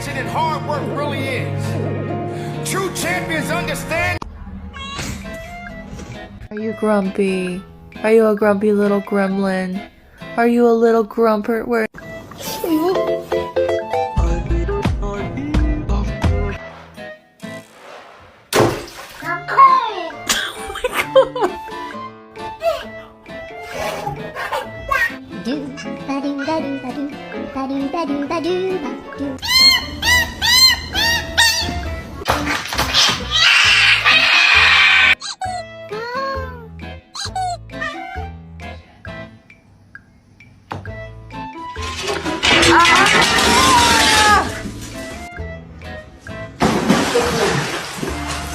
dedication and hard work really is. True champions understand. Are you grumpy? Are you a grumpy little gremlin? Are you a little grumper? Where? Do ba do ba do ba do ba do ba do ba do ba do.